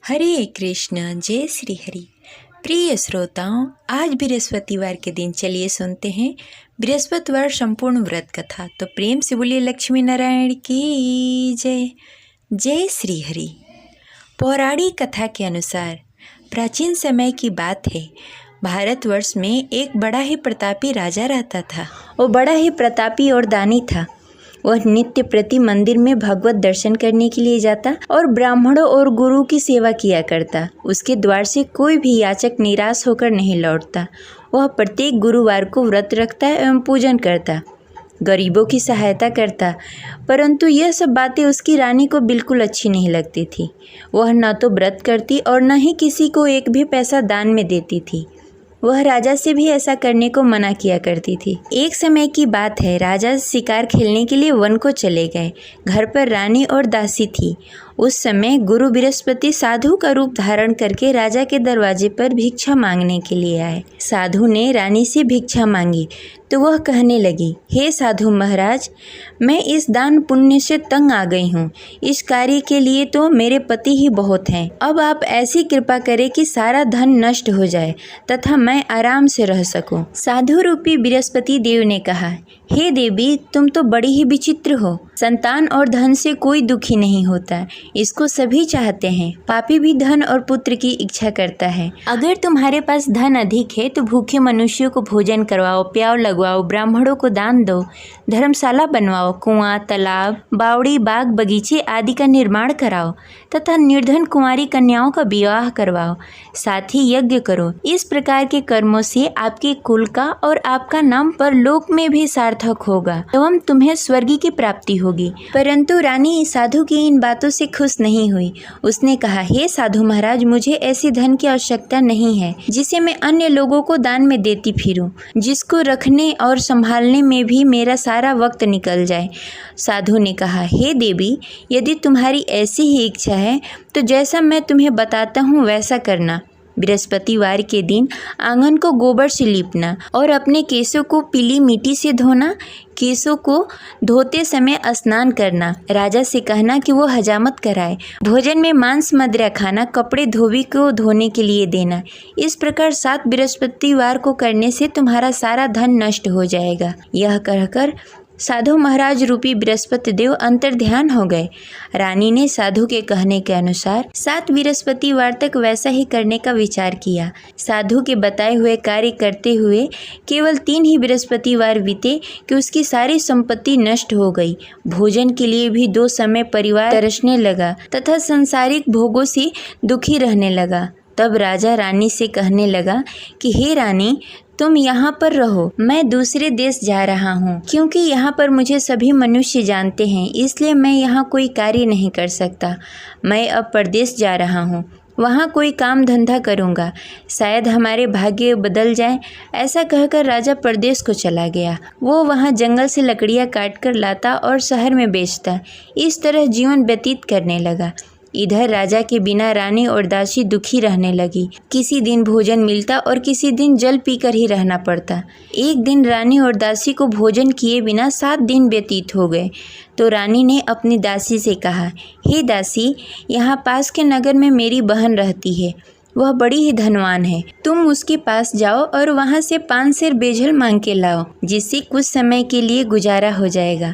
हरे कृष्ण, जय श्री हरि। प्रिय श्रोताओं, आज बृहस्पतिवार के दिन चलिए सुनते हैं बृहस्पतिवार संपूर्ण व्रत कथा। तो प्रेम से बोलिए लक्ष्मी नारायण की जय। जय श्री हरि। पौराणिक कथा के अनुसार प्राचीन समय की बात है, भारतवर्ष में एक बड़ा ही प्रतापी राजा रहता था। वो बड़ा ही प्रतापी और दानी था। वह नित्य प्रति मंदिर में भगवत दर्शन करने के लिए जाता और ब्राह्मणों और गुरु की सेवा किया करता। उसके द्वार से कोई भी याचक निराश होकर नहीं लौटता। वह प्रत्येक गुरुवार को व्रत रखता एवं पूजन करता, गरीबों की सहायता करता। परंतु यह सब बातें उसकी रानी को बिल्कुल अच्छी नहीं लगती थी। वह न तो व्रत करती और न ही किसी को एक भी पैसा दान में देती थी। वह राजा से भी ऐसा करने को मना किया करती थी। एक समय की बात है, राजा शिकार खेलने के लिए वन को चले गए। घर पर रानी और दासी थी। उस समय गुरु बृहस्पति साधु का रूप धारण करके राजा के दरवाजे पर भिक्षा मांगने के लिए आए। साधु ने रानी से भिक्षा मांगी तो वह कहने लगी, हे साधु महाराज, मैं इस दान पुण्य से तंग आ गई हूँ। इस कार्य के लिए तो मेरे पति ही बहुत हैं। अब आप ऐसी कृपा करें कि सारा धन नष्ट हो जाए तथा मैं आराम से रह सकूं। साधु रूपी बृहस्पति देव ने कहा, हे देवी, तुम तो बड़ी ही विचित्र हो। संतान और धन से कोई दुखी नहीं होता, इसको सभी चाहते हैं। पापी भी धन और पुत्र की इच्छा करता है। अगर तुम्हारे पास धन अधिक है तो भूखे मनुष्यों को भोजन करवाओ, प्याव लगवाओ, ब्राह्मणों को दान दो, धर्मशाला बनवाओ, कुआं, तालाब, बावड़ी, बाग, बगीचे आदि का निर्माण कराओ तथा निर्धन कुंवारी कन्याओं का विवाह करवाओ। साथ ही यज्ञ करो। इस प्रकार के कर्मों से आपके कुल का और आपका नाम परलोक में भी सार्थक होगा एवं तुम्हें स्वर्ग की प्राप्ति होगी। परंतु रानी साधु की इन बातों से खुश नहीं हुई। उसने कहा, हे साधु महाराज, मुझे ऐसी धन की आवश्यकता नहीं है जिसे मैं अन्य लोगों को दान में देती फिरूं, जिसको रखने और संभालने में भी मेरा सारा वक्त निकल जाए। साधु ने कहा, हे देवी, यदि तुम्हारी ऐसी ही इच्छा है तो जैसा मैं तुम्हें बताता हूँ वैसा करना। बृहस्पतिवार के दिन आंगन को गोबर से लीपना और अपने केशों को पीली मिट्टी से धोना। केशों को धोते समय स्नान करना। राजा से कहना कि वो हजामत कराए। भोजन में मांस मदिरा खाना। कपड़े धोबी को धोने के लिए देना। इस प्रकार 7 बृहस्पतिवार को करने से तुम्हारा सारा धन नष्ट हो जाएगा। यह कहकर साधु महाराज रूपी बृहस्पति देव अंतर्ध्यान हो गए। रानी ने साधु के कहने के अनुसार 7 बृहस्पतिवार तक वैसा ही करने का विचार किया। साधु के बताए हुए कार्य करते हुए केवल 3 ही बृहस्पतिवार बीते कि उसकी सारी संपत्ति नष्ट हो गई। भोजन के लिए भी 2 समय परिवार तरसने लगा तथा सांसारिक भोगों से दुखी रहने लगा। तब राजा रानी से कहने लगा कि हे रानी, तुम यहाँ पर रहो, मैं दूसरे देश जा रहा हूँ। क्योंकि यहाँ पर मुझे सभी मनुष्य जानते हैं, इसलिए मैं यहाँ कोई कार्य नहीं कर सकता। मैं अब परदेश जा रहा हूँ, वहाँ कोई काम धंधा करूँगा, शायद हमारे भाग्य बदल जाए। ऐसा कहकर राजा परदेश को चला गया। वो वहाँ जंगल से लकड़ियाँ काट कर लाता और शहर में बेचता। इस तरह जीवन व्यतीत करने लगा। इधर राजा के बिना रानी और दासी दुखी रहने लगी। किसी दिन भोजन मिलता और किसी दिन जल पीकर ही रहना पड़ता। एक दिन रानी और दासी को भोजन किए बिना 7 दिन व्यतीत हो गए। तो रानी ने अपनी दासी से कहा, हे दासी, यहाँ पास के नगर में मेरी बहन रहती है। वह बड़ी ही धनवान है। तुम उसके पास जाओ और वहाँ से 5 सेर बेजल मांग के लाओ, जिससे कुछ समय के लिए गुजारा हो जाएगा।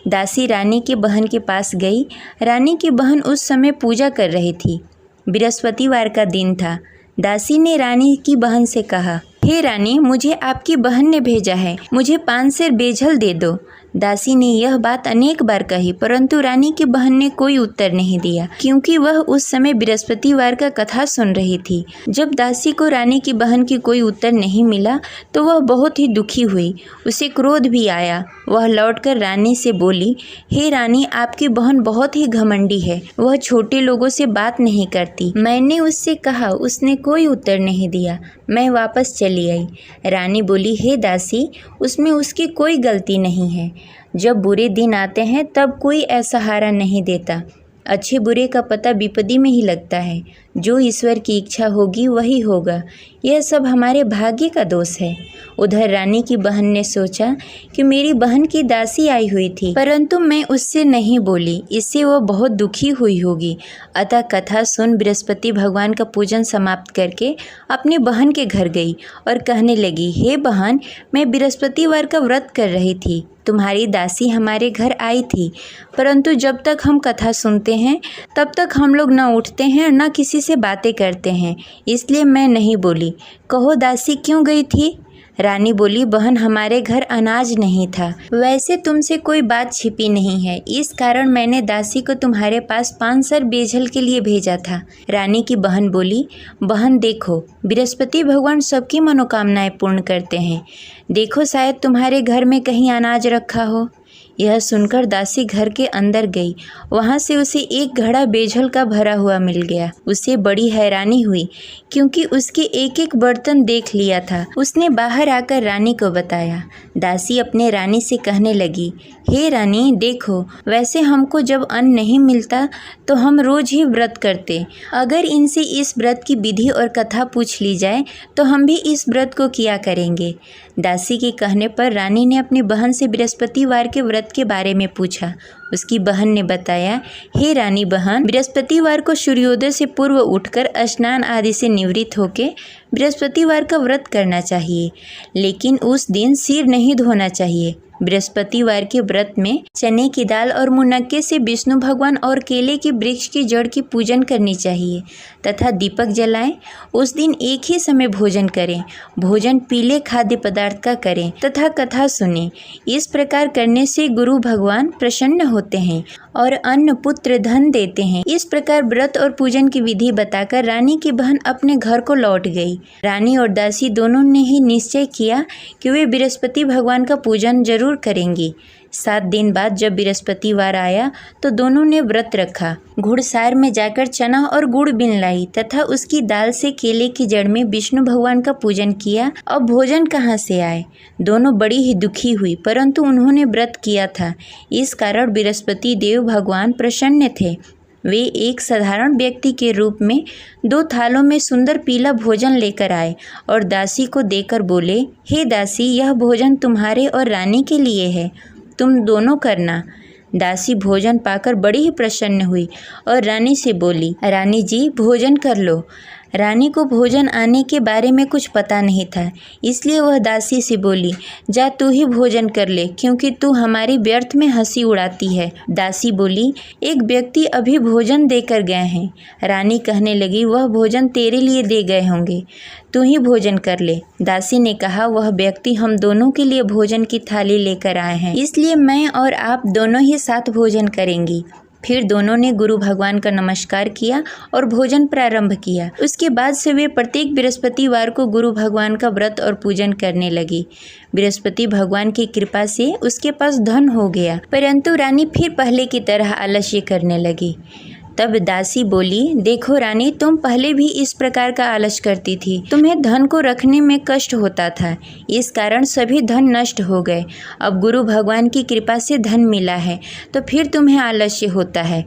दासी रानी के बहन के पास गई। रानी की बहन उस समय पूजा कर रही थी। बृहस्पतिवार का दिन था। दासी ने रानी की बहन से कहा, हे रानी, मुझे आपकी बहन ने भेजा है, मुझे 5 सेर बेजल दे दो। दासी ने यह बात अनेक बार कही, परंतु रानी की बहन ने कोई उत्तर नहीं दिया, क्योंकि वह उस समय बृहस्पतिवार का कथा सुन रही थी। जब दासी को रानी की बहन की कोई उत्तर नहीं मिला तो वह बहुत ही दुखी हुई। उसे क्रोध भी आया। वह लौटकर रानी से बोली, हे रानी, आपकी बहन बहुत ही घमंडी है। वह छोटे लोगों से बात नहीं करती। मैंने उससे कहा, उसने कोई उत्तर नहीं दिया। मैं वापस चली आई। रानी बोली, हे दासी, उसमें उसकी कोई गलती नहीं है। जब बुरे दिन आते हैं तब कोई असहारा नहीं देता। अच्छे बुरे का पता विपत्ति में ही लगता है। जो ईश्वर की इच्छा होगी वही होगा, यह सब हमारे भाग्य का दोष है। उधर रानी की बहन ने सोचा कि मेरी बहन की दासी आई हुई थी, परंतु मैं उससे नहीं बोली, इससे वह बहुत दुखी हुई होगी। अतः कथा सुन बृहस्पति भगवान का पूजन समाप्त करके अपनी बहन के घर गई और कहने लगी, हे बहन, मैं बृहस्पतिवार का व्रत कर रही थी, तुम्हारी दासी हमारे घर आई थी, परंतु जब तक हम कथा सुनते हैं तब तक हम लोग न उठते हैं न किसी से बातें करते हैं, इसलिए मैं नहीं बोली। कहो दासी क्यों गई थी? रानी बोली, बहन, हमारे घर अनाज नहीं था। वैसे तुमसे कोई बात छिपी नहीं है, इस कारण मैंने दासी को तुम्हारे पास 5 सर बेजल के लिए भेजा था। रानी की बहन बोली, बहन देखो, बृहस्पति भगवान सबकी मनोकामनाएं पूर्ण करते हैं, देखो शायद तुम्हारे घर में कहीं अनाज रखा हो। यह सुनकर दासी घर के अंदर गई, वहाँ से उसे एक घड़ा बेजल का भरा हुआ मिल गया। उसे बड़ी हैरानी हुई क्योंकि उसके एक एक बर्तन देख लिया था। उसने बाहर आकर रानी को बताया। दासी अपने रानी से कहने लगी, हे रानी देखो, वैसे हमको जब अन्न नहीं मिलता तो हम रोज ही व्रत करते, अगर इनसे इस व्रत की विधि और कथा पूछ ली जाए तो हम भी इस व्रत को किया करेंगे। दासी के कहने पर रानी ने अपनी बहन से बृहस्पतिवार के व्रत के बारे में पूछा। उसकी बहन ने बताया, हे रानी बहन, बृहस्पतिवार को सूर्योदय से पूर्व उठकर स्नान आदि से निवृत्त होकर बृहस्पतिवार का व्रत करना चाहिए, लेकिन उस दिन सिर नहीं धोना चाहिए। बृहस्पतिवार के व्रत में चने की दाल और मुनक्के से विष्णु भगवान और केले के वृक्ष की जड़ की पूजन करनी चाहिए तथा दीपक जलाएं। उस दिन एक ही समय भोजन करें, भोजन पीले खाद्य पदार्थ का करें तथा कथा सुनें। इस प्रकार करने से गुरु भगवान प्रसन्न होते हैं और अन्न पुत्र धन देते हैं। इस प्रकार व्रत और पूजन की विधि बताकर रानी की बहन अपने घर को लौट गई। रानी और दासी दोनों ने ही निश्चय किया कि वे बृहस्पति भगवान का पूजन जरूर करेंगी। 7 दिन बाद जब बृहस्पतिवार आया तो दोनों ने व्रत रखा। घुड़सार में जाकर चना और गुड़ बीन लाई तथा उसकी दाल से केले की जड़ में विष्णु भगवान का पूजन किया। अब भोजन कहाँ से आए? दोनों बड़ी ही दुखी हुई, परंतु उन्होंने व्रत किया था, इस कारण बृहस्पति देव भगवान प्रसन्न थे। वे एक साधारण व्यक्ति के रूप में 2 थालों में सुंदर पीला भोजन लेकर आए और दासी को देकर बोले, हे दासी, यह भोजन तुम्हारे और रानी के लिए है, तुम दोनों करना। दासी भोजन पाकर बड़ी ही प्रसन्न हुई और रानी से बोली, रानी जी भोजन कर लो। रानी को भोजन आने के बारे में कुछ पता नहीं था, इसलिए वह दासी से बोली, जा तू ही भोजन कर ले, क्योंकि तू हमारी व्यर्थ में हंसी उड़ाती है। दासी बोली, एक व्यक्ति अभी भोजन देकर गए हैं। रानी कहने लगी, वह भोजन तेरे लिए दे गए होंगे, तू ही भोजन कर ले। दासी ने कहा, वह व्यक्ति हम दोनों के लिए भोजन की थाली लेकर आए हैं, इसलिए मैं और आप दोनों ही साथ भोजन करेंगी। फिर दोनों ने गुरु भगवान का नमस्कार किया और भोजन प्रारंभ किया। उसके बाद से वे प्रत्येक बृहस्पतिवार को गुरु भगवान का व्रत और पूजन करने लगी। बृहस्पति भगवान की कृपा से उसके पास धन हो गया, परंतु रानी फिर पहले की तरह आलस्य करने लगी। तब दासी बोली, देखो रानी, तुम पहले भी इस प्रकार का आलस करती थी, तुम्हें धन को रखने में कष्ट होता था, इस कारण सभी धन नष्ट हो गए। अब गुरु भगवान की कृपा से धन मिला है तो फिर तुम्हें आलस्य होता है।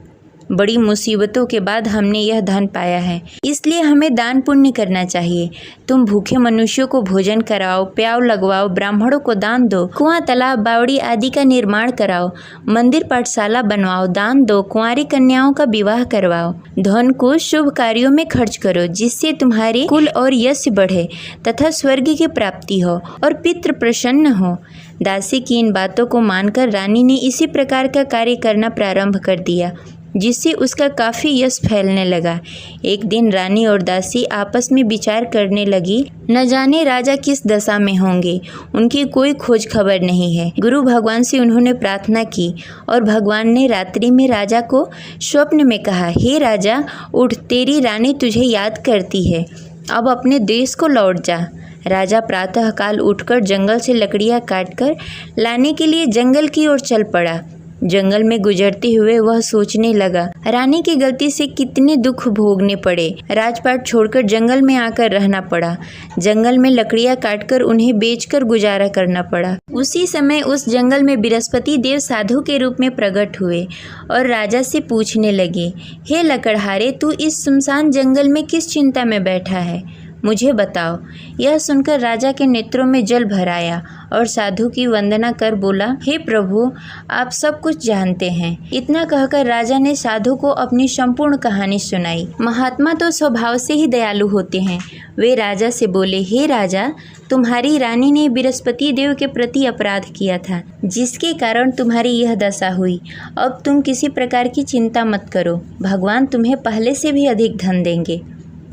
बड़ी मुसीबतों के बाद हमने यह धन पाया है, इसलिए हमें दान पुण्य करना चाहिए। तुम भूखे मनुष्यों को भोजन कराओ, प्याव लगवाओ, ब्राह्मणों को दान दो, कुआं, तालाब, बावड़ी आदि का निर्माण कराओ, मंदिर पाठशाला बनवाओ, दान दो, कुंवारी कन्याओं का विवाह करवाओ। धन को शुभ कार्यों में खर्च करो, जिससे तुम्हारे कुल और यश बढ़े तथा स्वर्ग की प्राप्ति हो और पितृ प्रसन्न हो। दासी की इन बातों को मानकर रानी ने इसी प्रकार का कार्य करना प्रारंभ कर दिया, जिससे उसका काफ़ी यश फैलने लगा। एक दिन रानी और दासी आपस में विचार करने लगी, न जाने राजा किस दशा में होंगे, उनकी कोई खोज खबर नहीं है। गुरु भगवान से उन्होंने प्रार्थना की और भगवान ने रात्रि में राजा को स्वप्न में कहा, हे राजा, उठ, तेरी रानी तुझे याद करती है, अब अपने देश को लौट जा। राजा प्रातःकाल उठकर जंगल से लकड़ियाँ काटकर लाने के लिए जंगल की ओर चल पड़ा। जंगल में गुजरते हुए वह सोचने लगा, रानी की गलती से कितने दुख भोगने पड़े। राजपाट छोड़कर जंगल में आकर रहना पड़ा। जंगल में लकड़ियां काटकर उन्हें बेचकर गुजारा करना पड़ा। उसी समय उस जंगल में बृहस्पति देव साधु के रूप में प्रकट हुए और राजा से पूछने लगे, हे लकड़हारे, तू इस सुनसान जंगल में किस चिंता में बैठा है, मुझे बताओ। यह सुनकर राजा के नेत्रों में जल भर आया और साधु की वंदना कर बोला, हे प्रभु, आप सब कुछ जानते हैं। इतना कहकर राजा ने साधु को अपनी संपूर्ण कहानी सुनाई। महात्मा तो स्वभाव से ही दयालु होते हैं। वे राजा से बोले, हे राजा, तुम्हारी रानी ने बृहस्पति देव के प्रति अपराध किया था, जिसके कारण तुम्हारी यह दशा हुई। अब तुम किसी प्रकार की चिंता मत करो, भगवान तुम्हें पहले से भी अधिक धन देंगे।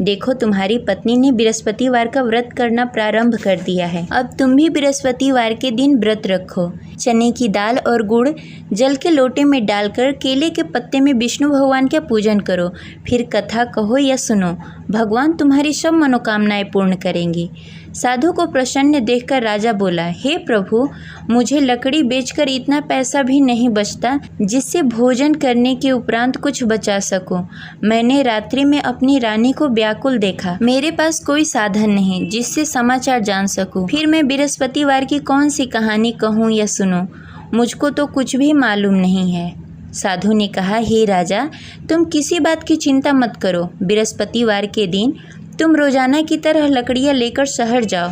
देखो, तुम्हारी पत्नी ने बृहस्पतिवार का व्रत करना प्रारंभ कर दिया है। अब तुम भी बृहस्पतिवार के दिन व्रत रखो। चने की दाल और गुड़ जल के लोटे में डालकर केले के पत्ते में विष्णु भगवान का पूजन करो। फिर कथा कहो या सुनो, भगवान तुम्हारी सब मनोकामनाएं पूर्ण करेंगे। साधु को प्रसन्न देखकर राजा बोला, हे प्रभु, मुझे लकड़ी बेचकर इतना पैसा भी नहीं बचता जिससे भोजन करने के उपरांत कुछ बचा सकूं। मैंने रात्रि में अपनी रानी को व्याकुल देखा। मेरे पास कोई साधन नहीं जिससे समाचार जान सकूं। फिर मैं बृहस्पतिवार की कौन सी कहानी कहूं या सुनूं, मुझको तो कुछ भी मालूम नहीं है। साधु ने कहा, हे राजा, तुम किसी बात की चिंता मत करो। बृहस्पतिवार के दिन तुम रोजाना की तरह लकड़ियाँ लेकर शहर जाओ।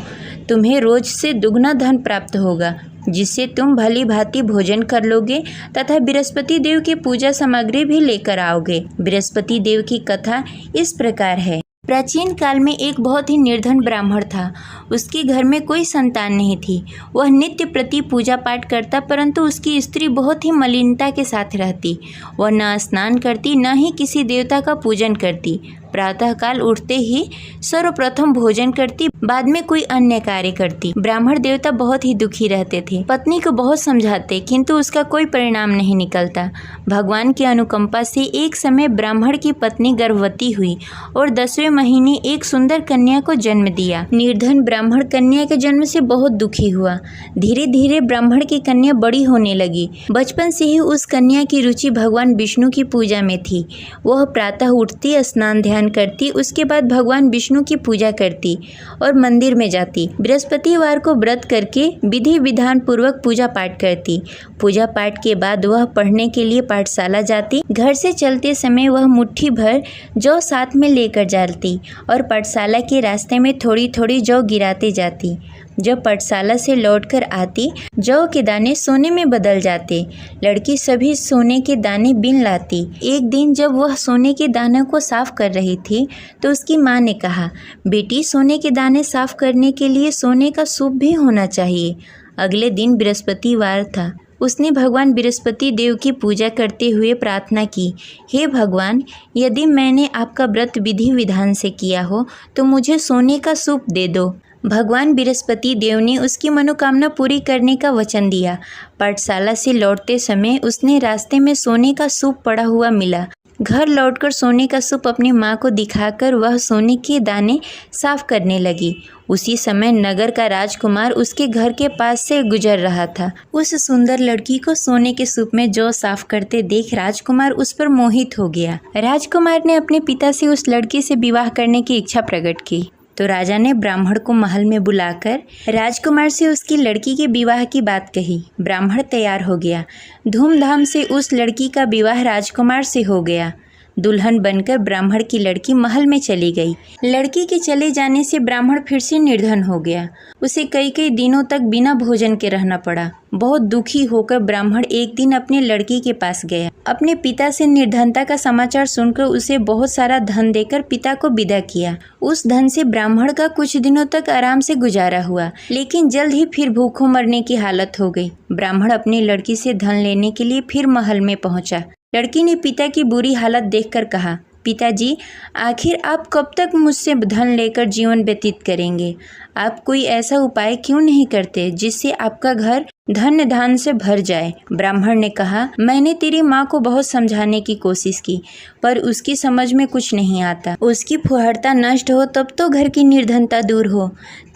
तुम्हें रोज से दुगना धन प्राप्त होगा, जिससे तुम भली भांति भोजन कर लोगे तथा बृहस्पति देव की पूजा सामग्री भी लेकर आओगे। बृहस्पति देव की कथा इस प्रकार है। प्राचीन काल में एक बहुत ही निर्धन ब्राह्मण था। उसके घर में कोई संतान नहीं थी। वह नित्य प्रति पूजा पाठ करता, परंतु उसकी स्त्री बहुत ही मलिनता के साथ रहती। वह न स्नान करती, न ही किसी देवता का पूजन करती। प्रातःकाल उठते ही सर्वप्रथम भोजन करती, बाद में कोई अन्य कार्य करती। ब्राह्मण देवता बहुत ही दुखी रहते थे। पत्नी को बहुत समझाते, किंतु उसका कोई परिणाम नहीं निकलता। भगवान की अनुकंपा से एक समय ब्राह्मण की पत्नी गर्भवती हुई और 10वें महीने एक सुंदर कन्या को जन्म दिया। निर्धन ब्राह्मण कन्या के जन्म से बहुत दुखी हुआ। धीरे धीरे ब्राह्मण की कन्या बड़ी होने लगी। बचपन से ही उस कन्या की रुचि भगवान विष्णु की पूजा में थी। वह प्रातः उठती, स्नान ध्यान करती, उसके बाद भगवान विष्णु की पूजा करती और मंदिर में जाती। बृहस्पतिवार को व्रत करके विधि विधान पूर्वक पूजा पाठ करती। पूजा पाठ के बाद वह पढ़ने के लिए पाठशाला जाती। घर से चलते समय वह मुट्ठी भर जौ साथ में लेकर जाती और पाठशाला के रास्ते में थोड़ी थोड़ी जौ गिराते जाती। जब पाठशाला से लौटकर आती, जौ के दाने सोने में बदल जाते। लड़की सभी सोने के दाने बीन लाती। एक दिन जब वह सोने के दानों को साफ कर रही थी, तो उसकी माँ ने कहा, बेटी, सोने के दाने साफ करने के लिए सोने का सूप भी होना चाहिए। अगले दिन बृहस्पतिवार था। उसने भगवान बृहस्पति देव की पूजा करते हुए प्रार्थना की, हे भगवान, यदि मैंने आपका व्रत विधि विधान से किया हो तो मुझे सोने का सूप दे दो। भगवान बृहस्पति देव ने उसकी मनोकामना पूरी करने का वचन दिया। पाठशाला से लौटते समय उसने रास्ते में सोने का सूप पड़ा हुआ मिला। घर लौटकर सोने का सूप अपनी माँ को दिखाकर वह सोने के दाने साफ करने लगी। उसी समय नगर का राजकुमार उसके घर के पास से गुजर रहा था। उस सुंदर लड़की को सोने के सूप में जौ साफ करते देख राजकुमार उस पर मोहित हो गया। राजकुमार ने अपने पिता से उस लड़की से विवाह करने की इच्छा प्रकट की। तो राजा ने ब्राह्मण को महल में बुलाकर राजकुमार से उसकी लड़की के विवाह की बात कही। ब्राह्मण तैयार हो गया। धूमधाम से उस लड़की का विवाह राजकुमार से हो गया। दुल्हन बनकर ब्राह्मण की लड़की महल में चली गई। लड़की के चले जाने से ब्राह्मण फिर से निर्धन हो गया। उसे कई कई दिनों तक बिना भोजन के रहना पड़ा। बहुत दुखी होकर ब्राह्मण एक दिन अपनी लड़की के पास गया। अपने पिता से निर्धनता का समाचार सुनकर उसे बहुत सारा धन देकर पिता को विदा किया। उस धन से ब्राह्मण का कुछ दिनों तक आराम से गुजारा हुआ, लेकिन जल्द ही फिर भूखों मरने की हालत हो गई। ब्राह्मण अपनी लड़की से धन लेने के लिए फिर महल में पहुंचा। लड़की ने पिता की बुरी हालत देखकर कहा, पिताजी, आखिर आप कब तक मुझसे धन लेकर जीवन व्यतीत करेंगे? आप कोई ऐसा उपाय क्यों नहीं करते जिससे आपका घर धन धान से भर जाए? ब्राह्मण ने कहा, मैंने तेरी माँ को बहुत समझाने की कोशिश की, पर उसकी समझ में कुछ नहीं आता। उसकी फुहड़ता नष्ट हो तब तो घर की निर्धनता दूर हो।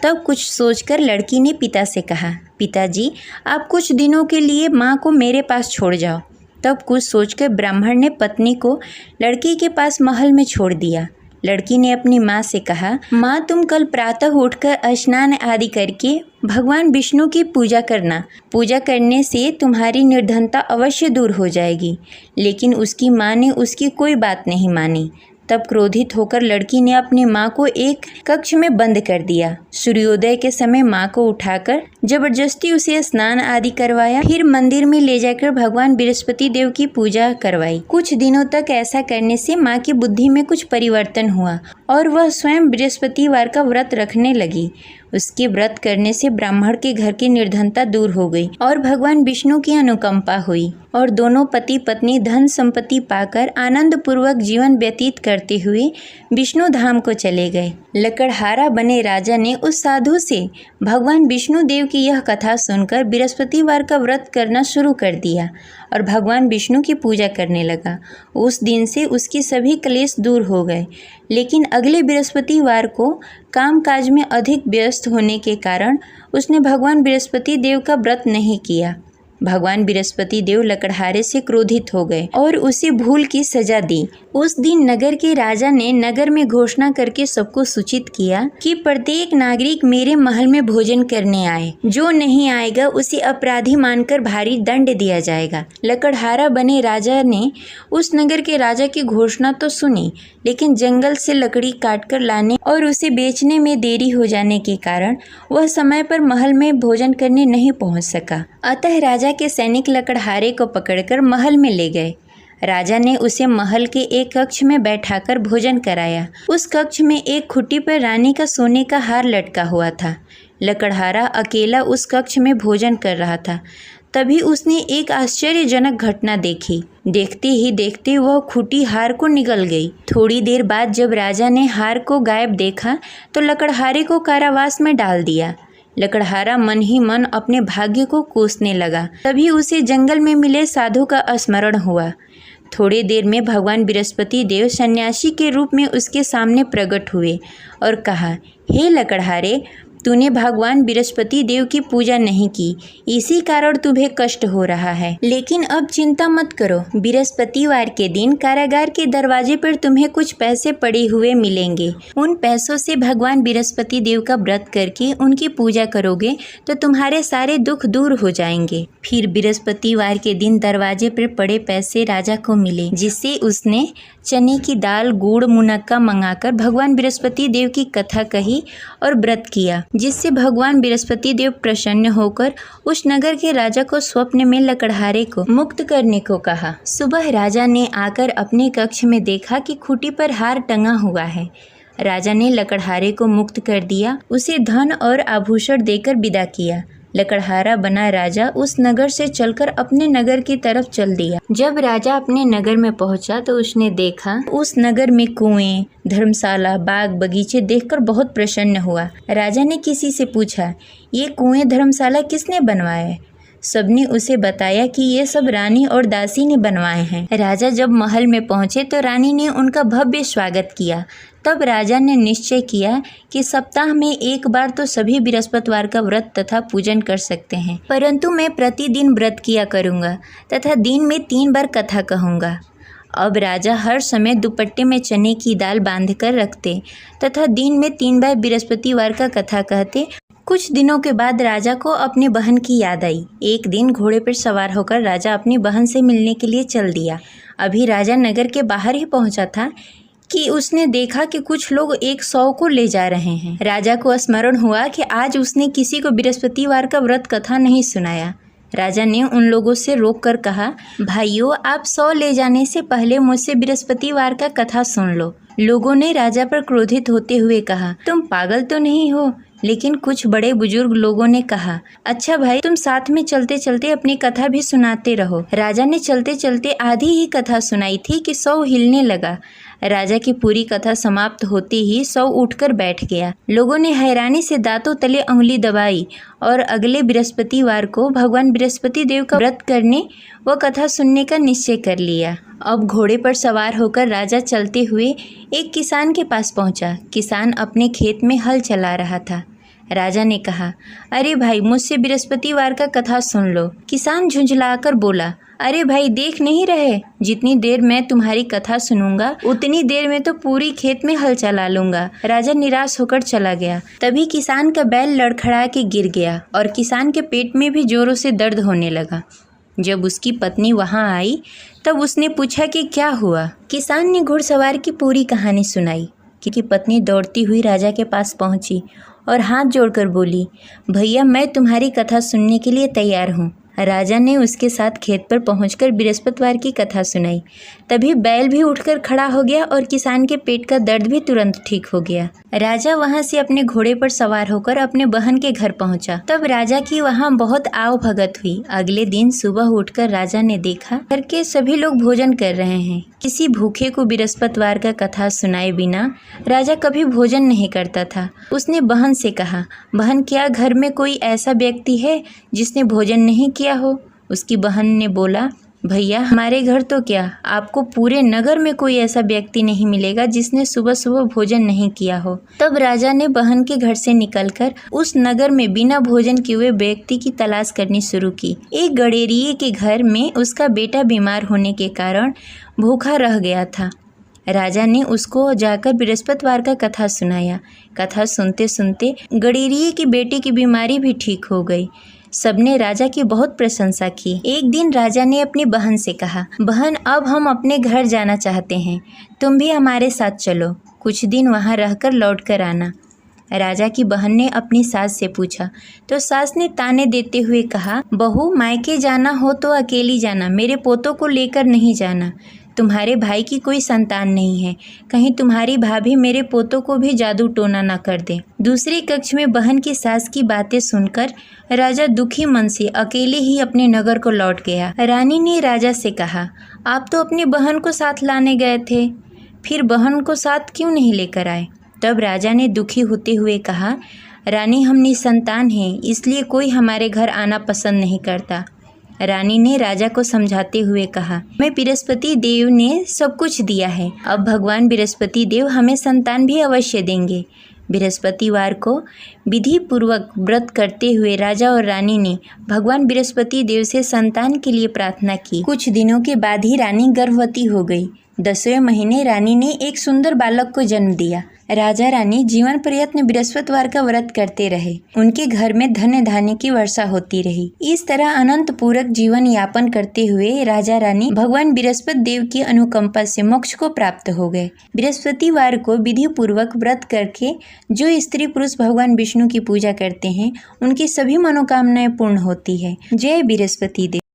तब कुछ सोचकर लड़की ने पिता से कहा, पिताजी, आप कुछ दिनों के लिए माँ को मेरे पास छोड़ जाओ। तब कुछ सोचकर ब्राह्मण ने पत्नी को लड़की के पास महल में छोड़ दिया। लड़की ने अपनी माँ से कहा, माँ, तुम कल प्रातः उठकर स्नान आदि करके भगवान विष्णु की पूजा करना। पूजा करने से तुम्हारी निर्धनता अवश्य दूर हो जाएगी। लेकिन उसकी माँ ने उसकी कोई बात नहीं मानी। तब क्रोधित होकर लड़की ने अपनी माँ को एक कक्ष में बंद कर दिया। सूर्योदय के समय माँ को उठाकर जबरदस्ती उसे स्नान आदि करवाया। फिर मंदिर में ले जाकर भगवान बृहस्पति देव की पूजा करवाई। कुछ दिनों तक ऐसा करने से माँ की बुद्धि में कुछ परिवर्तन हुआ और वह स्वयं बृहस्पतिवार का व्रत रखने लगी। उसके व्रत करने से ब्राह्मण के घर की निर्धनता दूर हो गई और भगवान विष्णु की अनुकंपा हुई और दोनों पति पत्नी धन संपत्ति पाकर आनंद पूर्वक जीवन व्यतीत करते हुए विष्णु धाम को चले गए। लकड़हारा बने राजा ने उस साधु से भगवान विष्णु देव की यह कथा सुनकर बृहस्पतिवार का व्रत करना शुरू कर दिया और भगवान विष्णु की पूजा करने लगा। उस दिन से उसके सभी क्लेश दूर हो गए। लेकिन अगले बृहस्पतिवार को कामकाज में अधिक व्यस्त होने के कारण उसने भगवान बृहस्पति देव का व्रत नहीं किया। भगवान बृहस्पति देव लकड़हारे से क्रोधित हो गए और उसे भूल की सजा दी। उस दिन नगर के राजा ने नगर में घोषणा करके सबको सूचित किया कि प्रत्येक नागरिक मेरे महल में भोजन करने आए। जो नहीं आएगा उसे अपराधी मानकर भारी दंड दिया जाएगा। लकड़हारा बने राजा ने उस नगर के राजा की घोषणा तो सुनी, लेकिन जंगल से लकड़ी काटकर लाने और उसे बेचने में देरी हो जाने के कारण वह समय पर महल में भोजन करने नहीं पहुंच सका। अतः राजा के सैनिक लकड़हारे को पकड़कर महल में ले गए। राजा ने उसे महल के एक कक्ष में बैठाकर भोजन कराया। उस कक्ष में एक खुट्टी पर रानी का सोने का हार लटका हुआ था। लकड़हारा अकेला उस कक्ष में भोजन कर रहा था। तभी उसने एक आश्चर्यजनक घटना देखी। देखते ही देखते वह खूंटी हार को निगल गई। थोड़ी देर बाद जब राजा ने हार को गायब देखा तो लकड़हारे को कारावास में डाल दिया। लकड़हारा मन ही मन अपने भाग्य को कोसने लगा। तभी उसे जंगल में मिले साधु का स्मरण हुआ। थोड़ी देर में भगवान बृहस्पति देव सन्यासी के रूप में उसके सामने प्रकट हुए और कहा, हे लकड़हारे, तूने भगवान बृहस्पति देव की पूजा नहीं की, इसी कारण तुम्हें कष्ट हो रहा है। लेकिन अब चिंता मत करो, बृहस्पतिवार के दिन कारागार के दरवाजे पर तुम्हें कुछ पैसे पड़े हुए मिलेंगे। उन पैसों से भगवान बृहस्पति देव का व्रत करके उनकी पूजा करोगे तो तुम्हारे सारे दुख दूर हो जाएंगे। फिर बृहस्पतिवार के दिन दरवाजे पर पड़े पैसे राजा को मिले, जिससे उसने चने की दाल, गुड़, मुनक्का मंगाकर भगवान बृहस्पति देव की कथा कही और व्रत किया, जिससे भगवान बृहस्पति देव प्रसन्न होकर उस नगर के राजा को स्वप्न में लकड़हारे को मुक्त करने को कहा। सुबह राजा ने आकर अपने कक्ष में देखा कि खूंटी पर हार टंगा हुआ है। राजा ने लकड़हारे को मुक्त कर दिया, उसे धन और आभूषण देकर विदा किया। लकड़हारा बना राजा उस नगर से चलकर अपने नगर की तरफ चल दिया। जब राजा अपने नगर में पहुंचा तो उसने देखा उस नगर में कुएं, धर्मशाला, बाग बगीचे देखकर बहुत प्रसन्न हुआ। राजा ने किसी से पूछा, ये कुएं, धर्मशाला किसने बनवाए? सबने उसे बताया कि ये सब रानी और दासी ने बनवाए हैं। राजा जब महल में पहुंचे तो रानी ने उनका भव्य स्वागत किया। तब राजा ने निश्चय किया कि सप्ताह में एक बार तो सभी बृहस्पतिवार का व्रत तथा पूजन कर सकते हैं, परंतु मैं प्रतिदिन व्रत किया करूँगा तथा दिन में 3 बार कथा कहूँगा। अब राजा हर समय दुपट्टे में चने की दाल बांधकर रखते तथा दिन में 3 बार बृहस्पतिवार का कथा कहते। कुछ दिनों के बाद राजा को अपनी बहन की याद आई। एक दिन घोड़े पर सवार होकर राजा अपनी बहन से मिलने के लिए चल दिया। अभी राजा नगर के बाहर ही पहुंचा था कि उसने देखा कि कुछ लोग एक 100 को ले जा रहे हैं। राजा को स्मरण हुआ कि आज उसने किसी को बृहस्पतिवार का व्रत कथा नहीं सुनाया। राजा ने उन लोगों से रोककर कहा, भाइयों, आप 100 ले जाने से पहले मुझसे बृहस्पतिवार का कथा सुन लो। लोगों ने राजा पर क्रोधित होते हुए कहा, तुम पागल तो नहीं हो? लेकिन कुछ बड़े बुजुर्ग लोगों ने कहा, अच्छा भाई, तुम साथ में चलते चलते अपनी कथा भी सुनाते रहो। राजा ने चलते चलते आधी ही कथा सुनाई थी कि 100 हिलने लगा। राजा की पूरी कथा समाप्त होते ही सब उठकर बैठ गया। लोगों ने हैरानी से दांतों तले उंगली दबाई और अगले बृहस्पतिवार को भगवान बृहस्पति देव का व्रत करने व कथा सुनने का निश्चय कर लिया। अब घोड़े पर सवार होकर राजा चलते हुए एक किसान के पास पहुंचा। किसान अपने खेत में हल चला रहा था। राजा ने कहा, अरे भाई, मुझसे बृहस्पतिवार का कथा सुन लो। किसान झुंझलाकर बोला, अरे भाई, देख नहीं रहे, जितनी देर मैं तुम्हारी कथा सुनूंगा उतनी देर में तो पूरी खेत में हल चला लूंगा। राजा निराश होकर चला गया। तभी किसान का बैल लड़खड़ा के गिर गया और किसान के पेट में भी जोरों से दर्द होने लगा। जब उसकी पत्नी वहां आई तब उसने पूछा कि क्या हुआ। किसान ने घुड़सवार की पूरी कहानी सुनाई कि पत्नी दौड़ती हुई राजा के पास पहुंची और हाथ जोड़कर बोली, भैया, मैं तुम्हारी कथा सुनने के लिए तैयार हूँ। राजा ने उसके साथ खेत पर पहुंचकर बृहस्पतिवार की कथा सुनाई। तभी बैल भी उठकर खड़ा हो गया और किसान के पेट का दर्द भी तुरंत ठीक हो गया। राजा वहां से अपने घोड़े पर सवार होकर अपने बहन के घर पहुंचा। तब राजा की वहां बहुत आव भगत हुई। अगले दिन सुबह उठकर राजा ने देखा घर के सभी लोग भोजन कर रहे हैं। किसी भूखे को बृहस्पतिवार का कथा सुनाए बिना राजा कभी भोजन नहीं करता था। उसने बहन से कहा, बहन, क्या घर में कोई ऐसा व्यक्ति है जिसने भोजन नहीं किया हो? उसकी बहन ने बोला, भैया, हमारे घर तो क्या, आपको पूरे नगर में कोई ऐसा व्यक्ति नहीं मिलेगा जिसने सुबह सुबह भोजन नहीं किया हो। तब राजा ने बहन के घर से निकलकर उस नगर में बिना भोजन किए हुए व्यक्ति की तलाश करनी शुरू की। एक गडेरिये के घर में उसका बेटा बीमार होने के कारण भूखा रह गया था। राजा ने उसको जाकर बृहस्पतिवार का कथा सुनाया। कथा सुनते सुनते गडेरिये की बेटे की बीमारी भी ठीक हो गई। सबने राजा की बहुत प्रशंसा की। एक दिन राजा ने अपनी बहन से कहा, बहन, अब हम अपने घर जाना चाहते हैं, तुम भी हमारे साथ चलो, कुछ दिन वहाँ रहकर लौट कर आना। राजा की बहन ने अपनी सास से पूछा तो सास ने ताने देते हुए कहा, बहू, मायके जाना हो तो अकेली जाना, मेरे पोतों को लेकर नहीं जाना। तुम्हारे भाई की कोई संतान नहीं है, कहीं तुम्हारी भाभी मेरे पोतों को भी जादू टोना न कर दे। दूसरे कक्ष में बहन की सास की बातें सुनकर राजा दुखी मन से अकेले ही अपने नगर को लौट गया। रानी ने राजा से कहा, आप तो अपनी बहन को साथ लाने गए थे, फिर बहन को साथ क्यों नहीं लेकर आए? तब राजा ने दुखी होते हुए कहा, रानी, हम निसंतान हैं, इसलिए कोई हमारे घर आना पसंद नहीं करता। रानी ने राजा को समझाते हुए कहा, मैं बृहस्पति देव ने सब कुछ दिया है, अब भगवान बृहस्पति देव हमें संतान भी अवश्य देंगे। बृहस्पतिवार को विधि पूर्वक व्रत करते हुए राजा और रानी ने भगवान बृहस्पति देव से संतान के लिए प्रार्थना की। कुछ दिनों के बाद ही रानी गर्भवती हो गई। 10वें महीने रानी ने एक सुंदर बालक को जन्म दिया। राजा रानी जीवन पर्यंत बृहस्पतिवार का व्रत करते रहे। उनके घर में धन धान्य की वर्षा होती रही। इस तरह अनंत पूरक जीवन यापन करते हुए राजा रानी भगवान बृहस्पति देव की अनुकंपा से मोक्ष को प्राप्त हो गए। बृहस्पतिवार को विधि पूर्वक व्रत करके जो स्त्री पुरुष भगवान विष्णु की पूजा करते हैं, उनकी सभी मनोकामनाएं पूर्ण होती है। जय बृहस्पति देव।